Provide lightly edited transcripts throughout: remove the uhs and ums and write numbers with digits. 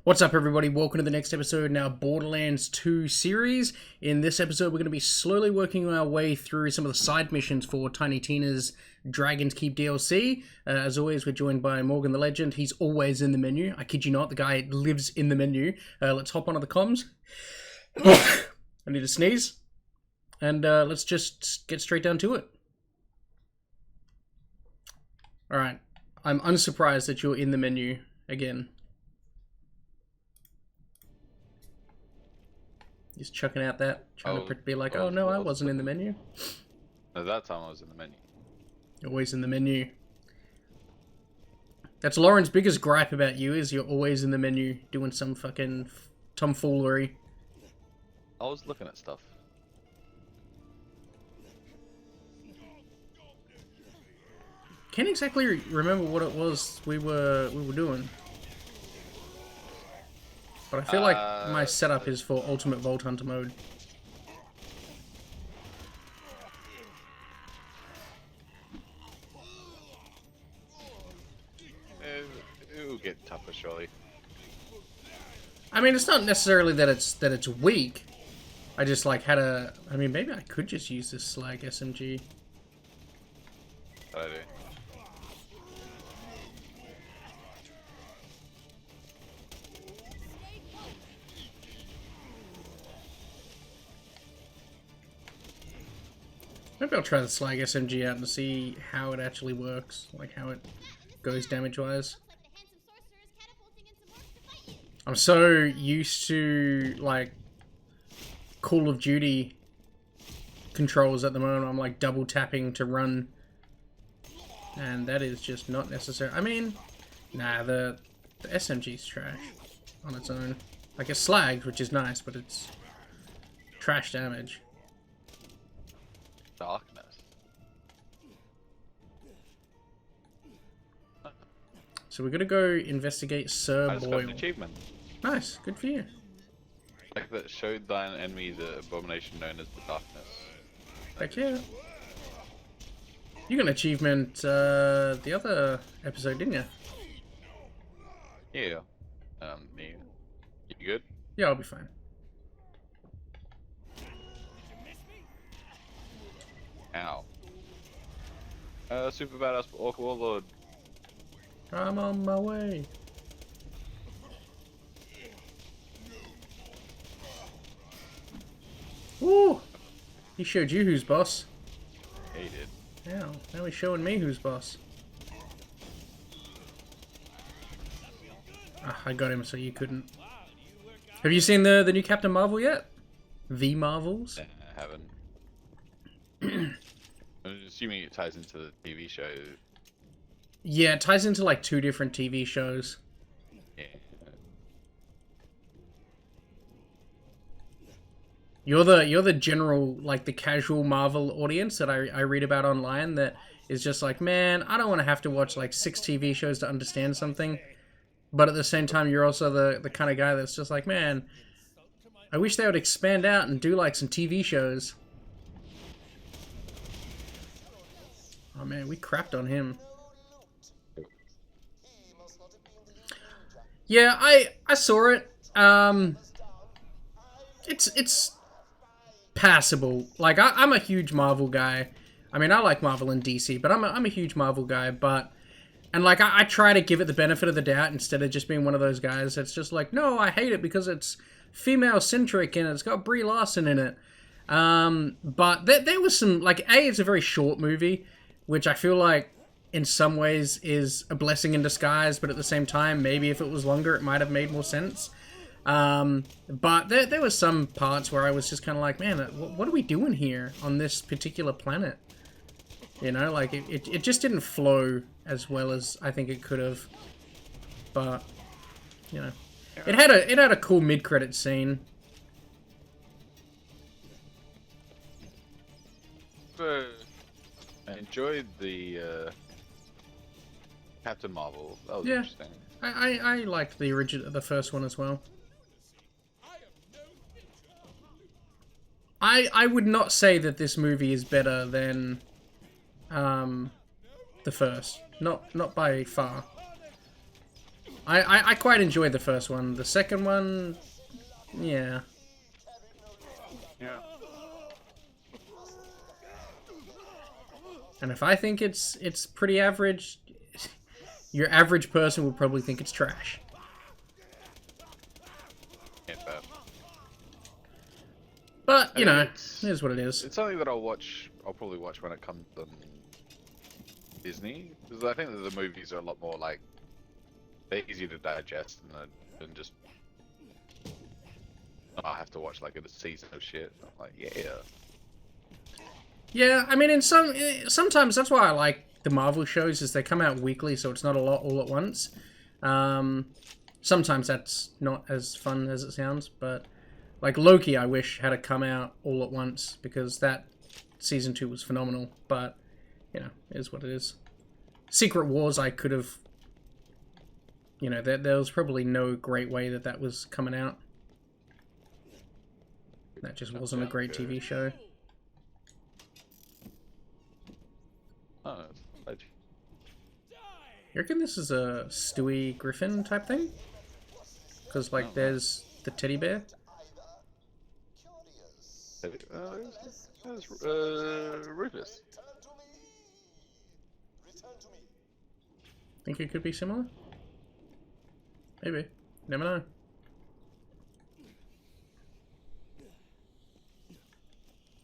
What's up, everybody? Welcome to the next episode in our Borderlands 2 series. In this episode, we're going to be slowly working our way through some of the side missions for Tiny Tina's Dragon's Keep DLC. As always, we're joined by Morgan the Legend. He's always in the menu. I kid you not, the guy lives in the menu. Let's hop onto the comms. I need to sneeze. And let's just get straight down to it. Alright. I'm unsurprised that you're in the menu again. Just chucking out that, trying to be like, oh no, I wasn't in the menu. At that time, I was in the menu. Always in the menu. That's Lauren's biggest gripe about you, is you're always in the menu doing some fucking tomfoolery. I was looking at stuff. Can't exactly remember what it was we were doing. But I feel like my setup is for Ultimate Vault Hunter mode. It'll get tougher, surely. I mean, it's not necessarily that it's weak. I just like had a. I mean, maybe I could just use this slag SMG. I do. Maybe I'll try the slag SMG out and see how it actually works, like how it goes damage-wise. I'm so used to, like, Call of Duty controls at the moment. I'm, like, double tapping to run. And that is just not necessary. I mean, nah, the SMG's trash on its own. Like, it's slagged, which is nice, but it's trash damage. Darkness. So we're gonna go investigate Sir I just got Boyle. an achievement. Nice, good for you. Like that showed thine enemy the abomination known as the darkness. Heck yeah. You got an achievement the other episode, didn't you? Yeah. Yeah. You good? Yeah, I'll be fine. Ow. Super badass orc warlord. I'm on my way. Woo! He showed you who's boss. Yeah, he did. Yeah, now he's showing me who's boss. Ah, I got him so you couldn't. Have you seen the new Captain Marvel yet? The Marvels? Nah, I haven't. I'm assuming it ties into the TV show. Yeah, it ties into like 2 different TV shows. Yeah. You're the general, like the casual Marvel audience that I read about online that is just like, man, I don't want to have to watch like 6 TV shows to understand something. But at the same time, you're also the kind of guy that's just like, man, I wish they would expand out and do like some TV shows. Oh man, we crapped on him. Yeah, I saw it. It's passable. Like I'm a huge Marvel guy. I mean, I like Marvel and DC, but I'm a huge Marvel guy. But and like I try to give it the benefit of the doubt instead of just being one of those guys that's just like, no, I hate it because it's female centric and it's got Brie Larson in it. But there was some like it's a very short movie, which I feel like in some ways is a blessing in disguise, but at the same time, maybe if it was longer, it might have made more sense. But there was some parts where I was just kind of like, man, what are we doing here on this particular planet? You know, like it just didn't flow as well as I think it could have. But you know, it had a cool mid-credit scene. I enjoyed the Captain Marvel. That was Yeah. interesting. I liked the first one as well. I would not say that this movie is better than the first. Not by far. I quite enjoyed the first one. The second one, yeah. Yeah. And if I think it's pretty average, your average person will probably think it's trash. Yeah, But, you know, it's, it is what it is. it's something that I'll probably watch when it comes on Disney. Because I think that the movies are a lot more like, they're easy to digest than just, I have to watch like a season of shit. I'm like, yeah. Yeah, I mean, sometimes that's why I like the Marvel shows, is they come out weekly, so it's not a lot all at once. Sometimes that's not as fun as it sounds, but like Loki, I wish had come out all at once, because that season 2 was phenomenal. But you know, it is what it is. Secret Wars, I could have. You know, there was probably no great way that was coming out. That just wasn't a great TV show. Oh, You reckon this is a Stewie Griffin type thing? Because, like, there's the teddy bear. Rufus. Think it could be similar? Maybe. Never know.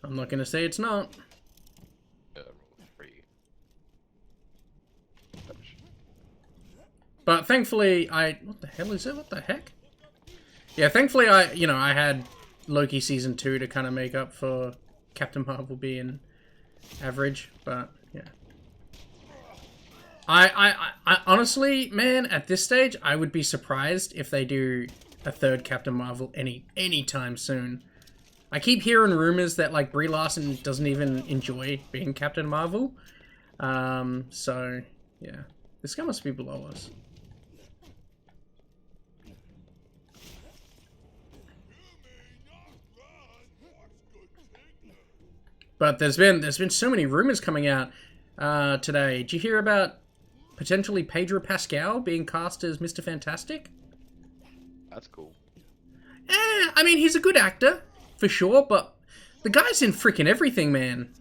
I'm not gonna say it's not. But thankfully, what the hell is it? What the heck? Yeah, thankfully I had Loki season 2 to kind of make up for Captain Marvel being average, but yeah. I honestly, man, at this stage, I would be surprised if they do a third Captain Marvel anytime soon. I keep hearing rumors that like Brie Larson doesn't even enjoy being Captain Marvel. So yeah, this guy must be below us. But there's been so many rumors coming out today. Did you hear about potentially Pedro Pascal being cast as Mr. Fantastic? That's cool. I mean, he's a good actor, for sure, but the guy's in freaking everything, man.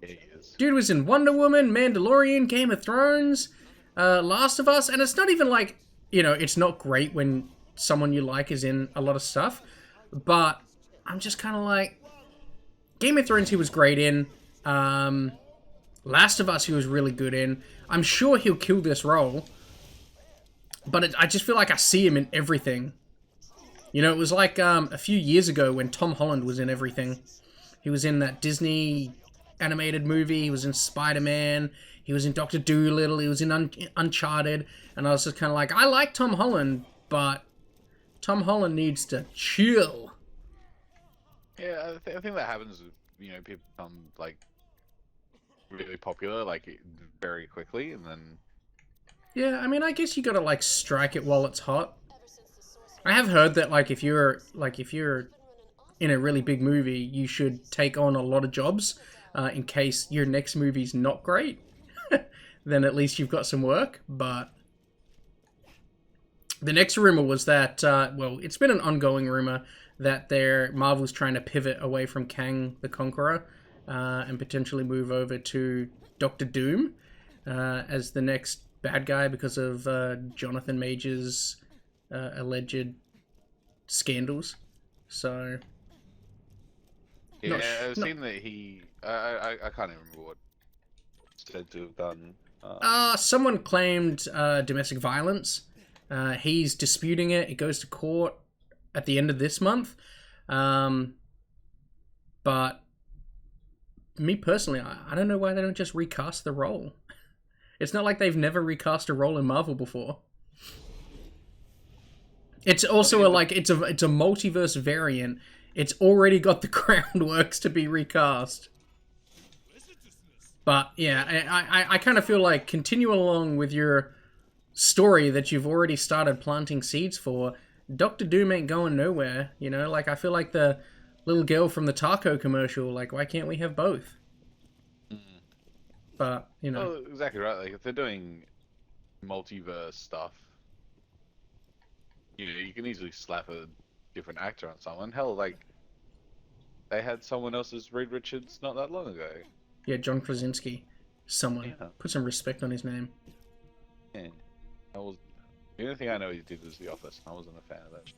Yeah, he is. Dude was in Wonder Woman, Mandalorian, Game of Thrones, Last of Us, and it's not even like, you know, it's not great when someone you like is in a lot of stuff, but I'm just kind of like, Game of Thrones he was great in, Last of Us he was really good in. I'm sure he'll kill this role, but I just feel like I see him in everything. You know, it was like a few years ago when Tom Holland was in everything. He was in that Disney animated movie, he was in Spider-Man, he was in Dr. Dolittle, he was in Uncharted, and I was just kind of like, I like Tom Holland, but Tom Holland needs to chill. Yeah, I think that happens, you know, people become, like, really popular, like, very quickly, and then... Yeah, I mean, I guess you gotta, like, strike it while it's hot. I have heard that, like, if you're in a really big movie, you should take on a lot of jobs, in case your next movie's not great. Then at least you've got some work, but... The next rumor was that, well, it's been an ongoing rumor that Marvel's trying to pivot away from Kang the Conqueror, and potentially move over to Doctor Doom, as the next bad guy because of, Jonathan Majors' alleged scandals. So... Yeah, I've seen that he... I can't even remember what said to have done. Someone claimed domestic violence. He's disputing it. It goes to court at the end of this month. But me personally, I don't know why they don't just recast the role. It's not like they've never recast a role in Marvel before. It's also it's a multiverse variant. It's already got the groundworks to be recast. But yeah, I kind of feel like continue along with your story that you've already started planting seeds for. Doctor Doom ain't going nowhere, you know? Like, I feel like the little girl from the taco commercial, like, why can't we have both? But, you know. Oh, exactly right. Like, if they're doing multiverse stuff, you can easily slap a different actor on someone. Hell, like they had someone else as Reed Richards not that long ago. Yeah, John Krasinski. Someone. Yeah. Put some respect on his name. Yeah. The only thing I know he did was The Office, and I wasn't a fan of that show.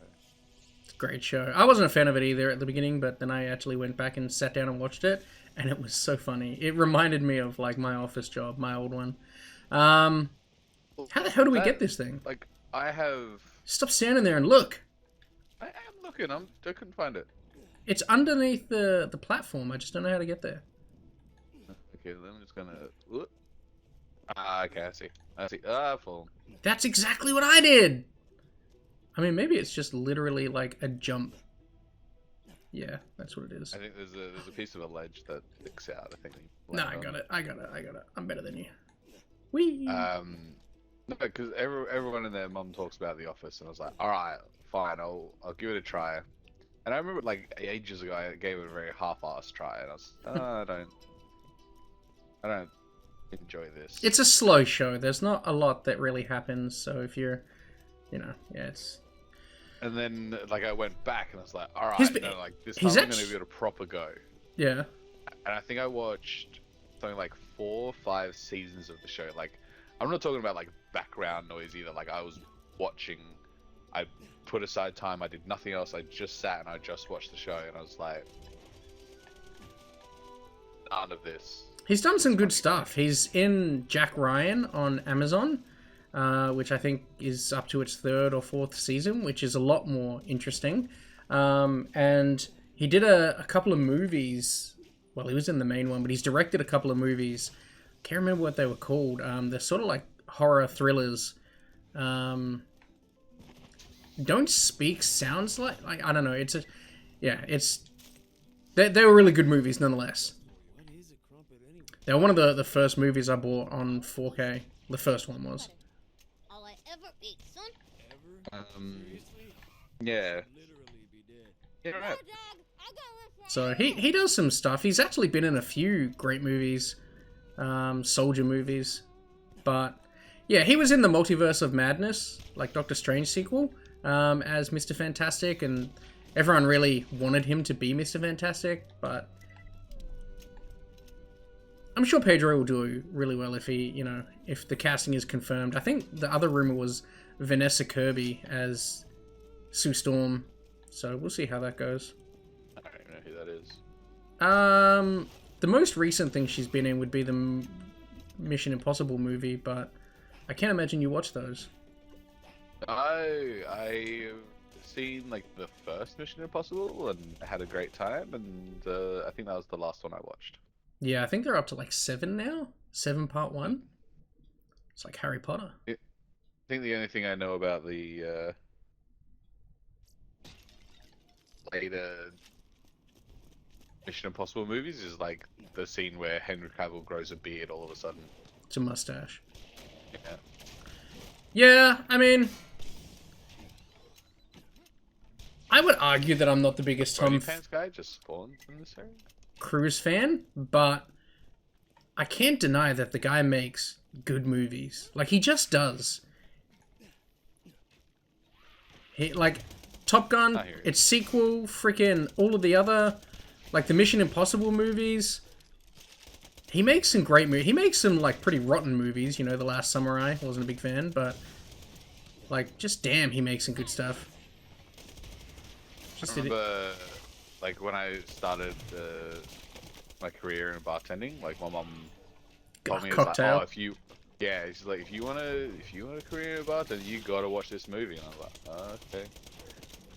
Great show. I wasn't a fan of it either at the beginning, but then I actually went back and sat down and watched it, and it was so funny. It reminded me of like my office job, my old one. How the hell do we get this thing? Like, I have... Stop standing there and look. I am looking. I couldn't find it. It's underneath the platform. I just don't know how to get there. Okay, then I'm just gonna... Whoop. Okay, I see. Full. That's exactly what I did! I mean, maybe it's just literally like a jump. Yeah, that's what it is. I think there's a piece of a ledge that sticks out. I think. No, I got it. I'm better than you. Whee! No, because everyone and their mum talks about The Office, and I was like, all right, fine, I'll give it a try. And I remember like ages ago, I gave it a very half-assed try, and I was, I don't enjoy this. It's a slow show. There's not a lot that really happens, so if you're, yeah, it's... And then, like, I went back and I was like, all right, this time I'm going to give it a proper go. Yeah. And I think I watched something like 4 or 5 seasons of the show. Like, I'm not talking about, like, background noise either. Like, I was watching, I put aside time, I did nothing else. I just sat and I just watched the show, and I was like, none of this. He's done some good stuff. He's in Jack Ryan on Amazon, which I think is up to its 3rd or 4th season, which is a lot more interesting. And he did a couple of movies. Well, he was in the main one, but he's directed a couple of movies. Can't remember what they were called. They're sort of like horror thrillers. Don't Speak sounds like I don't know. They were really good movies nonetheless. They were one of the first movies I bought on 4K. The first one was. All I ever eat, son. Yeah. Yeah, right. So he does some stuff. He's actually been in a few great movies, soldier movies, but yeah, he was in the Multiverse of Madness, like Doctor Strange sequel, as Mr. Fantastic, and everyone really wanted him to be Mr. Fantastic, but I'm sure Pedro will do really well if if the casting is confirmed. I think the other rumor was Vanessa Kirby as Sue Storm, so we'll see how that goes. I don't even know who that is. The most recent thing she's been in would be the Mission Impossible movie, but I can't imagine you watch those. I've seen like the first Mission Impossible and had a great time, and I think that was the last one I watched. Yeah, I think they're up to like 7 now. 7 part 1. It's like Harry Potter. I think the only thing I know about the later Mission Impossible movies is like the scene where Henry Cavill grows a beard all of a sudden. It's a mustache. Yeah. Yeah, I mean, I would argue that I'm not the biggest Tom Pants guy just spawned in this area. Cruise fan, but I can't deny that the guy makes good movies. Like, he just does. He, like, Top Gun, its sequel, freaking all of the other, like, the Mission Impossible movies. He makes some great movies. He makes some, like, pretty rotten movies. You know, The Last Samurai. I wasn't a big fan, but, like, just damn, he makes some good stuff. I remember, like, when I started my career in bartending, like, my mom told me, Cocktail. like, she's like, if you want a career in bartending, you gotta watch this movie. And I was like, oh, okay.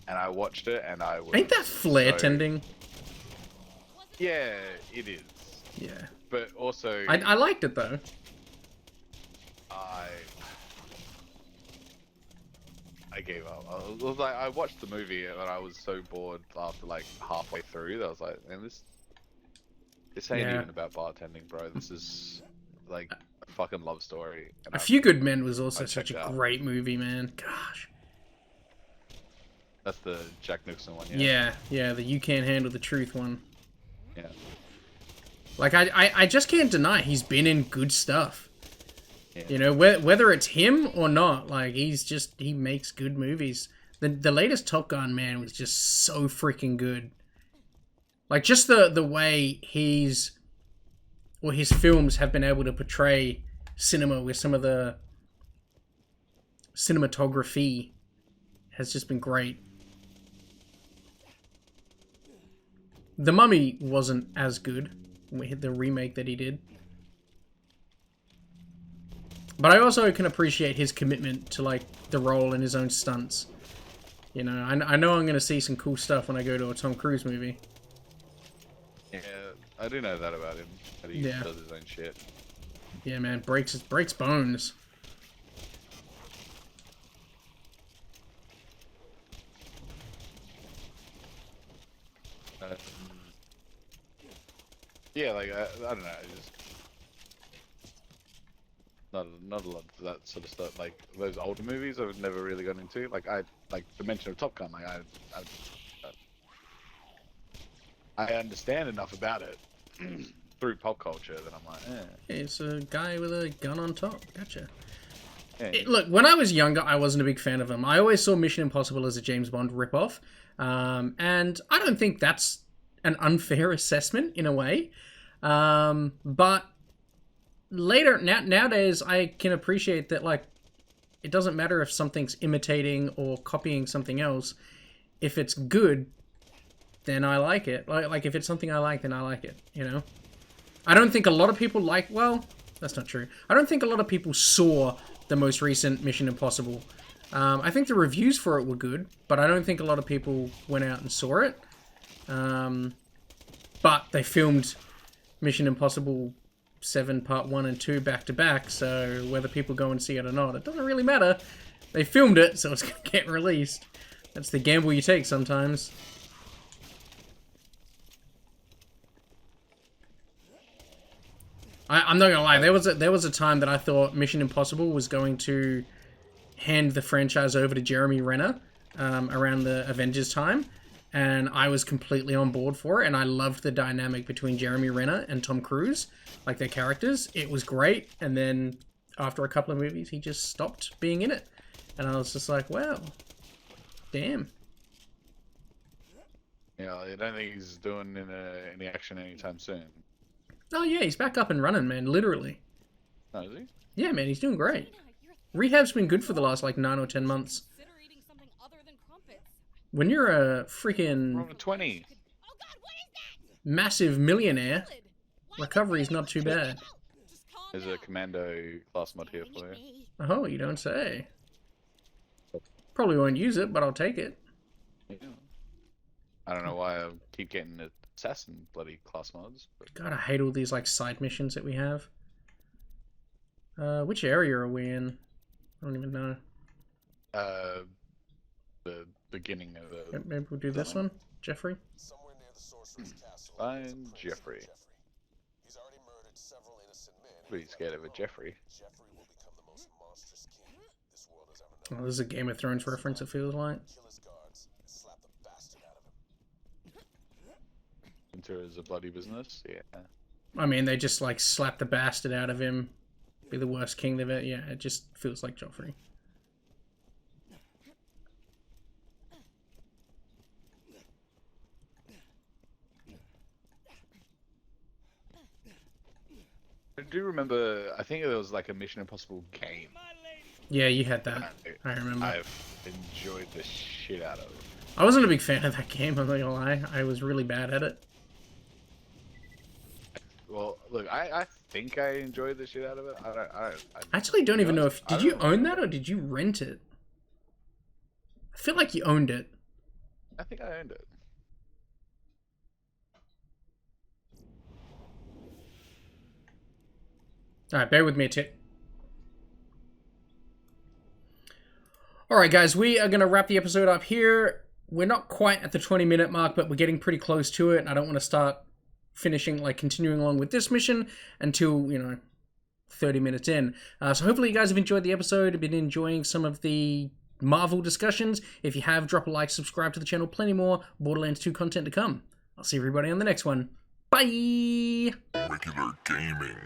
And I watched it, and I was... Ain't that flare tending? Yeah, it is. Yeah. But also... I liked it, though. I gave up. I watched the movie and I was so bored after like halfway through that I was like, man, this ain't even about bartending, bro. This is like a fucking love story. And A Few Good Men was also such a great movie, man. Gosh. That's the Jack Nicholson one, yeah? Yeah, the You Can't Handle the Truth one. Yeah. Like, I just can't deny he's been in good stuff. Yeah. You know, whether it's him or not, like, he makes good movies. The latest Top Gun, man, was just so freaking good. Like, just the way his films have been able to portray cinema with some of the cinematography has just been great. The Mummy wasn't as good, the remake that he did. But I also can appreciate his commitment to, like, the role and his own stunts. You know, I know I'm going to see some cool stuff when I go to a Tom Cruise movie. Yeah, I do know that about him. That he does his own shit. Yeah, man, breaks bones. Yeah, like I don't know, just not a lot of that sort of stuff. Like those older movies, I've never really got into. Like the mention of Top Gun. Like I understand enough about it through pop culture that I'm like, It's a guy with a gun on top. Gotcha. Yeah. Look, when I was younger, I wasn't a big fan of them. I always saw Mission Impossible as a James Bond ripoff, and I don't think that's an unfair assessment in a way. But nowadays, I can appreciate that, like, it doesn't matter if something's imitating or copying something else. If it's good, then I like it. Like if it's something I like, then I like it, you know? I don't think a lot of people well, that's not true. I don't think a lot of people saw the most recent Mission Impossible. I think the reviews for it were good, but I don't think a lot of people went out and saw it. But they filmed Mission Impossible 7 Part 1 and 2 back to back, so whether people go and see it or not, it doesn't really matter. They filmed it, so it's going to get released. That's the gamble you take sometimes. I'm not gonna lie, there was a time that I thought Mission Impossible was going to hand the franchise over to Jeremy Renner around the Avengers time, and I was completely on board for it, and I loved the dynamic between Jeremy Renner and Tom Cruise, like their characters. It was great, and then after a couple of movies, he just stopped being in it, and I was just like, wow, damn. Yeah, I don't think he's doing any action anytime soon. Oh yeah, he's back up and running, man, literally. Oh, is he? Yeah, man, he's doing great. Rehab's been good for the last, like, 9 or 10 months. When you're a freaking... We're on 20. massive millionaire, recovery's not too bad. There's a commando class mod here for you. Oh, you don't say. Probably won't use it, but I'll take it. Yeah. I don't know why I keep getting the assassin bloody class mods. But... God, I hate all these, like, side missions that we have. Which area are we in? I don't even know. The beginning of the... Maybe we'll do this one? Jeffrey? I'm Jeffrey. Pretty scared of a Jeffrey. Oh, this is a Game of Thrones reference, it feels like. Winter is a bloody business, yeah. I mean, they just, like, slap the bastard out of him. Be the worst king they've ever... Yeah, it just feels like Joffrey. I do remember, I think there was like a Mission Impossible game. Yeah, you had that. I remember. I've enjoyed the shit out of it. I wasn't a big fan of that game, I'm not gonna lie. I was really bad at it. Well, look, I think I enjoyed the shit out of it. I actually don't even know if... Did you own that or did you rent it? I feel like you owned it. I think I owned it. Alright, bear with me a tick. Alright guys, we are going to wrap the episode up here. We're not quite at the 20-minute mark, but we're getting pretty close to it. I don't want to start continuing along with this mission until, 30 minutes in. So hopefully you guys have enjoyed the episode, been enjoying some of the Marvel discussions. If you have, drop a like, subscribe to the channel. Plenty more Borderlands 2 content to come. I'll see everybody on the next one. Bye! Regular gaming.